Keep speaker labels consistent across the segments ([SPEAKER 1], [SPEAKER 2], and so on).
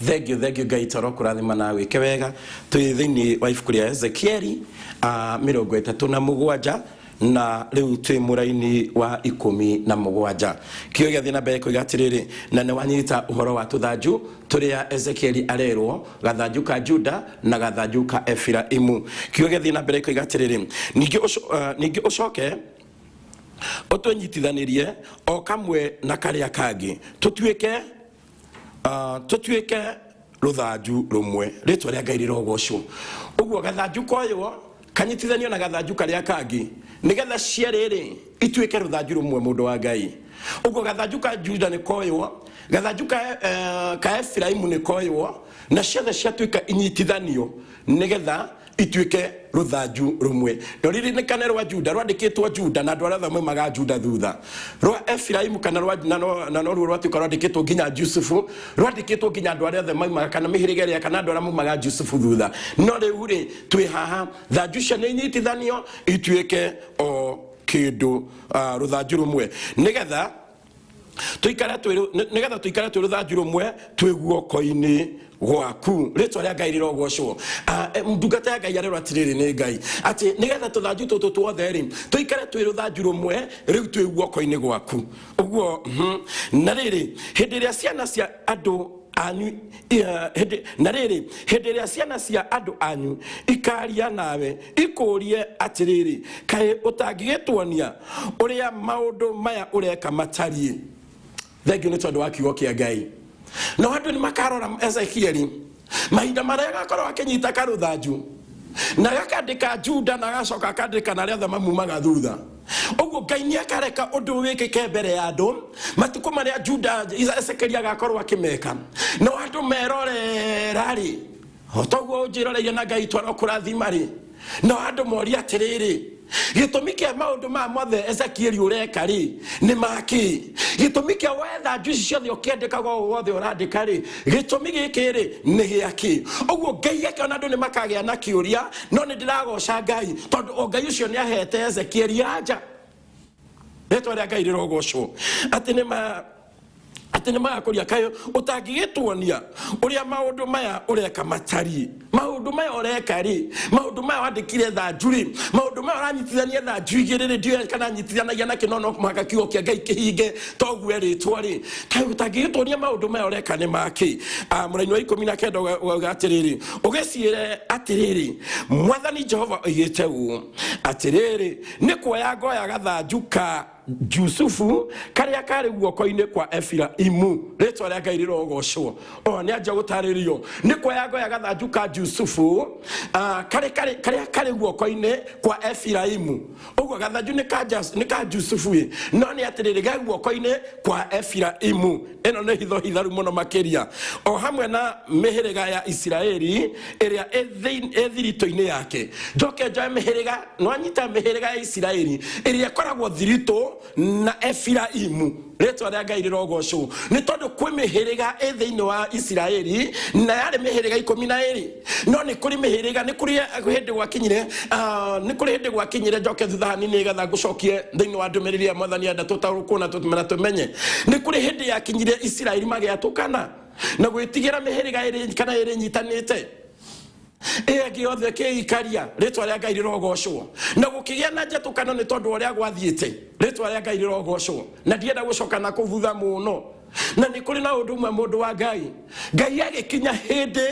[SPEAKER 1] Thengio Ngai toro kurathima nawe kewega twi thiini wa ibuku ria Ezekieli 37 na riu twi muraini wa 17 kio gĩathiĩ na mbere kuiga atiriri na nĩ wanyita uhoro wa tuthanju turia Ezekieli arerwo gathanju ka Juda na gathanju ka Efiraimu. Kio gĩathiĩ na mbere kuiga atiriri ningi ucoke utunyitithanirie o kamwe na karia kangi tutuike ruthanju rumwe ritwa ria Ngai rirogocwo. Uguo gathanju koyo kanyitithanio na gathanju karia kangi nigetha ciariri ituike ruthanju rumwe mundu wa Ngai. Uguo gathanju ka Juda ni koyo, gathanju ka Efiraimu ni koyo, na ciothe ciatuika inyitithanio nigetha ituike ruthanju rumwe. Ndoriri ni kana rwa Juda rwandikitwo Juda na ndwara thamwe maga Juda thutha. Rwa Efiraimu kana rwa na no rwatuika rwandikitwo nginya Jusufu, rwandikitwo nginya ndwara thamwe maga kana mihirigeria kana ndwara maga Jusufu thutha. No riu ri twi haha thanju cia ni nyitithanio ituike o kindu ruthanju rumwe nigetha tuikara twi ruthanju rumwe twi guoko-ini gwaku ritwa ria Ngai rirogocwo. Ndungata ya Ngai arerwo atiriri ni Ngai ati nigetha tuthanju tutu tuothe ri tuikare twi ruthanju rumwe riu twi guoko-ini gwaku. Uguo na riri hindi ria ciana cia andu anyu na riri hindi ria ciana cia andu anyu ikaria nawe ikurie atiriri kae utangigituonia uria maundu maya ureka matari. Thengio ni tondu wa kiugo kia Ngai. No andu ni makarora Ezekieli mahinda maria gakorwo akinyita karuthanju na gakandika Juda na gacoka akandika na ria thamamu magathutha. Uguo Ngai ni akareka undu wikike mbere ya andu matuko maria Juda Ezekieli agakorwo akimeka no andu merorera ri otoguo unjiroreire na Ngai twaro kurathima ri no andu moria atiriri gitumi kia maundu ma mothe Ezekieli ureka ri ni maki gitumi kia wetha njuci ciothe ukiandika wothe urandika ri gitumi giki ri ni giaki. Uguo Ngai akiona andu ni makagia na kiuria no ni ndiragoca Ngai tondu o Ngai ucio ni ahete Ezekieli anja ritwa ria Ngai rirogocwo ati ni magakuria kayo utangigituonia uria maundu maya ureka matari. Maundu maya ureka ri maundu maya wandikire thanju ri maundu maya uranyitithania thanju igiri ri ndio kana nyitithanagia na kinono maka kiugo kia Ngai kihinge toguo ritwa ri kayo utangigituonia maundu maya ureka ni maki. Muraini wa 19 uga atiriri ugiciire atiriri Mwathani Jehova oigite u atiriri ni kuoya ngoya gathanju ka Jusufu karia kari guoko-ini kwa Efiraimu ritwa ria Ngai rirogocwo. Ni anja gutaririo ni kuoya ngoya gathanju ka Jusufu karia kari guoko-ini kwa Efiraimu. Uguo gathanju ni ka Jusufu no ni atiriri ga guoko-ini kwa Efiraimu. Eno ni hitho hitharu muno makiria o hamwe na mihiriga ya Israeli iria ethirito-ini yake. Njoke njoe mihiriga no anyita mihiriga ya Israeli iria koragwo thirito na Efiraimu ritwa ria Ngai rirogocwo ni tondu kwi mihiriga thiini wa Israeli na yari mihiriga 12 no ni kuri mihiriga ni kuri hindi gwakinyire njoke thutha hanini nigetha ngucokie thiini wa ndumiriri ya Mwathani enda tutarukuna tutumena tumenye ni kuri hindi yakinyire Israeli magiatukana na gwitigira mihiriga iri kana iri nyitanite giothe kiikaria ritwa ria Ngai rirogocwo na gukigia na njatukano ni tondu uria gwathiite ritwa ria Ngai rirogocwo na ndienda gucoka na kuvutha muno na ni kuri na undu mwe mundu wa Ngai agikinya hindi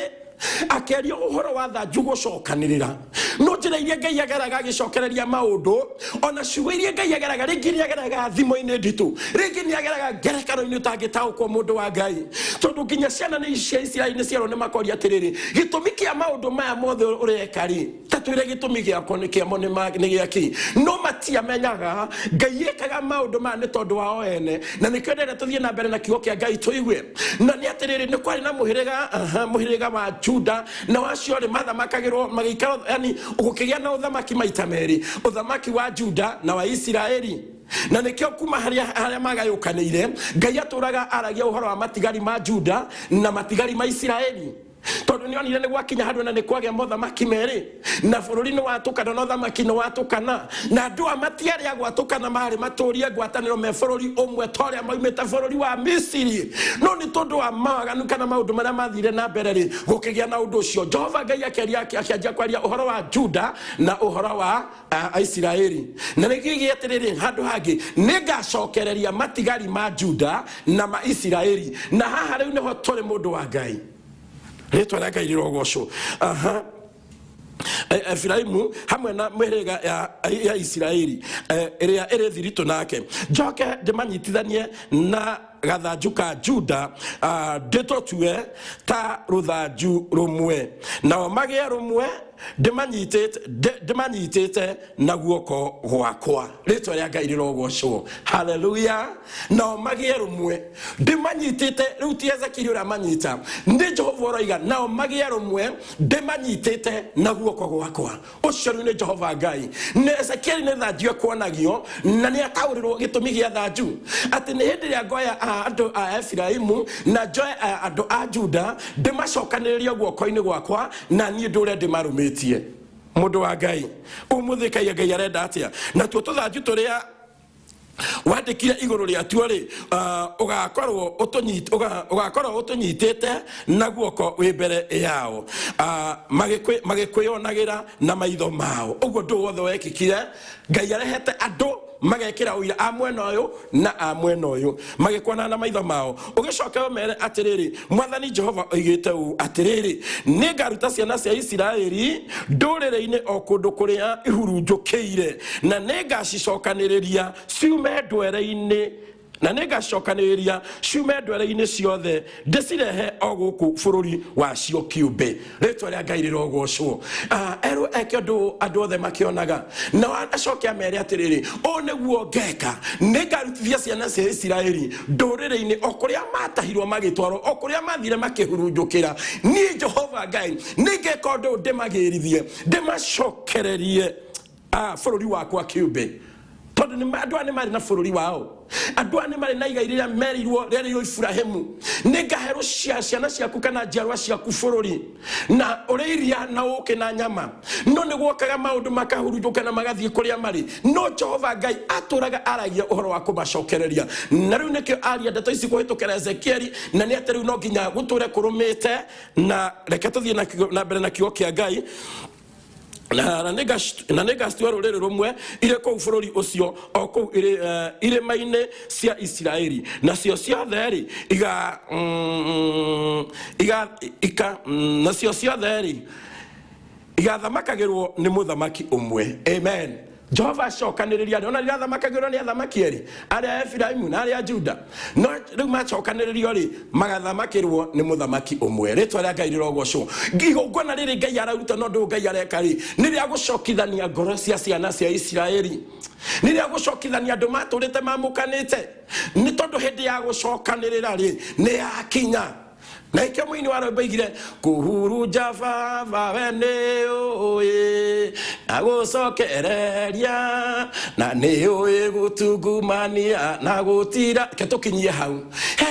[SPEAKER 1] akeria uhoro wa thanju gucokanirira no njira iria Ngai ageraga agicokereria maundu ona ciugo iria Ngai ageraga ringi ni ageraga thimo-ini nditu ringi ni ageraga ngerekano-ini utangitaukwo mundu wa Ngai tondu nginya ciana ni cia Israeli ni ciaro ni makoria atiriri gitumi kia maundu maya mothe ureka ri tatwire gitumi giako ni kiamo ni giaki no matia menyaga Ngai ekaga maundu maya ni tondu wao ene na nikio ndenda tuthie na mbere na kiugo kia Ngai tuigue na ni atiriri ni kwari na muhiriga wa Juda na wacio ri mathamakagirwo magikara yani ugukigia na uthamaki maita meri uthamaki wa Juda na wa Israeli na nikio kuma haria magayukanire Ngai aturaga aragia uhoro wa matigari ma Juda na matigari ma Israeli tondu ni onire ni gwakinya handu na ni kwage mothamaki meri na bururi ni watukana no thamaki ni watukana na andu amatiari agwatukana mari maturie ngwataniro me bururi umwe toria maumite bururi wa Misiri no ni tondu wa maganu kana maundu maria mathire na mbere ri gukigia na undu ucio Jehova Ngai akianjia kwaria uhoro wa Juda na uhoro wa Isiraeli na nigigie atiriri handu hangi nigacokereria matigari ma Juda na ma Isiraeli na haha riu niho turi mundu wa Ngai ritwa ria Ngai rirogocwo Efraimu hamwe na mihiriga ya Isiraeli iria iri thiritu nake njoke ndimanyitithanie na gathanju ka Juda nditotue ta ruthanju rumwe nao magie rumwe ndimanyitite na guoko gwakwa ritwa ria Ngai rirogocwo haleluya nao magie rumwe ndimanyitite riu ti Ezekiel ura manyita ndi Jehova roiga nao magie rumwe ndimanyitite na guoko gwakwa ucio ni Jehova Ngai ne Ezekiel ne thanju kuonagio na ni ataurirwo gitumi gia thanju ati ni hindi ria ngoya andu a Efraimu na joe andu a Juda ndimacokaniriria guoko-ini gwakwa na nie ndure ndimarumitie mundu wa Ngai umuthikaia Ngai arenda atia na tuo tuthanju turia wandikire iguru ria tuo ri ugakorwo utunyitite na guoko wi mbere yao magikwionagira na maitho mao uguo ndu wothe wekikire Ngai arehete andu magekira uira amwena uyu na amwena uyu magikwana na maitho mao ugicoka mere atiriri mwathani Jehova oigite u atiriri ningaruta ciana cia Isiraeli ndurire-ini o kundu kuria ihurunjukiire na ningacicokaniriria ciume ndwere-ini na ningacokaniriria ciume ndwere-ini ciothe ndicirehe o guku bururi wacio kiumbe ritwa ria Ngai rirogocwo eru eke andu othe makionaga na acoke amere atiriri o niguo ngeka ningarutithia ciana cia Isiraeli ndurire-ini o kuria matahirwo magitwarwo o kuria mathire makihurunjukira ni Jehova Ngai ningeka undu ndimagirithie ndimacokererie bururi wakwa kiumbe tondu ni andu ani mari na bururi wao andu ani mari na igai riria merirwo riria Ibrahimu ningaheru ciana ciaku kana njiarwa ciaku bururi na uriiria na uke na nyama no ni gwokaga maundu makahurunjuka na magathie kuria mari no Jehova Ngai aturaga aragia uhoro wa kumacokereria na riu nikio aria ndeto ici kuhitukira Ezekiel na ni atiriu no nginya guture kurumite na reke tuthie na mbere na kiugo kia Ngai na negastu ruriri rumwe ire kou bururi ucio o kou ire maine cia Isiraeli na cio ciothe ri na cio ciothe ri igathamakagirwo ni muthamaki umwe amen Jehova cokaniriria ona riathamakagirwo ni athamaki eri aria Efraimu na aria Juda no riu macokaniririo ri magathamakirwo ni muthamaki umwe ritwa ria Ngai rirogocwo ngigongona riri Ngai araruta no ndu Ngai areka ri ni ria gucokithania ngoro cia ciana cia Isiraeli ni ria gucokithania andu maturite mamukanite ni tondu hindi ya gucokanirira ri ni yakinya na ikio mwini wa rwimbo igire kuhuruja baba wene oye agucokereria na ni oye gutungumania na gutira ketukinyie hau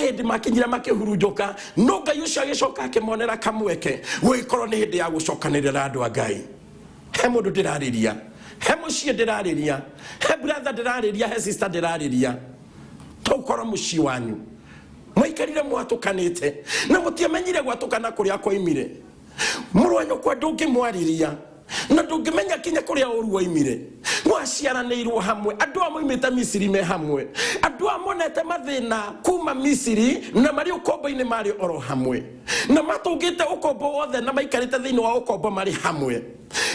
[SPEAKER 1] hindi makinyira makihurunjuka no Ngai ucio agicoka akimonera kamweke wikorwo ni hindi ya gucokanirira andu a Ngai he mundu ndirariria he mucie ndirariria he brother ndirariria he sister ndirariria tukorwo mucie wanyu mwikarire mwatukanite na mutiamenyire gwatukana kuria koimire murwanyo kwa ndungi mwariria na ndungimenya kinya kuria uru waimire mwaciaranirwo hamwe andu amoimite Misiri me hamwe andu amonete mathina kuma Misiri na mari ukombo-ini mari oro hamwe na matungite ukombo wothe na maikarite thiini wa ukombo mari hamwe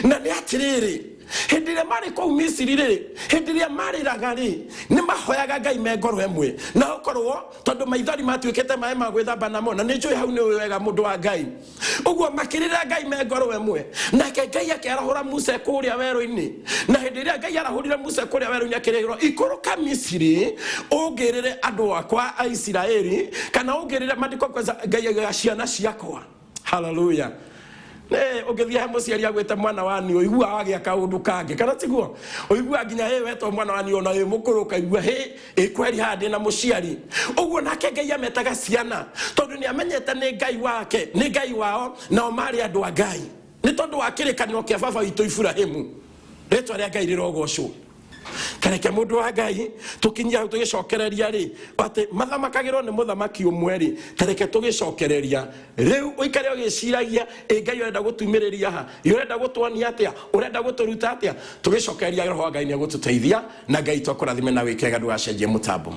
[SPEAKER 1] na ni atiriri hindi ria mari kou Misiri ri hindi ria mari ragari ni mahoyaga Ngai me ngoro emwe na ukorwo tondu maithori matuikite mai ma gwithamba namo na ni njui hau ni wega mundu wa Ngai uguo makirira Ngai me ngoro emwe na Ngai akirahura Musa kuria weru-ini na hindi ria Ngai arahurire Musa kuria weru-ini akirirwo ikuruka Misiri ugirire andu akwa a Isiraeli kana ugirire mandiko kwa Ngai ya ciana ciakwa haleluya Ũngĩthiĩ he mũciari agwĩte mwana wani ũigua wagĩa kaũndũ kangĩ kana tiguo ũigua nginya wetwo mwana wani ona wĩ mũkũrũ ũkaigua kweri haha na mũciari ũguo nake Ngai ametaga ciana tondũ nĩ amenyete nĩ Ngai wake nĩ Ngai wao nao marĩ andũ a Ngai nĩ tondũ wa kĩrĩkanĩro kĩa baba witũ Iburahĩmu rĩtwa rĩa Ngai rĩrogocwo kareke mũndũ wa Ngai tukinyia hau tugicokereria ri ati mathamakagirwo ni muthamaki umwe ri kareke tugicokereria riu uikare ugiciragia Ngai urenda gutumiriria ha urenda gutwonia atia urenda guturuta atia tugicokereria roho wa Ngai ni gututeithia na Ngai twakurathime na wikega ndugacenjie mutambo.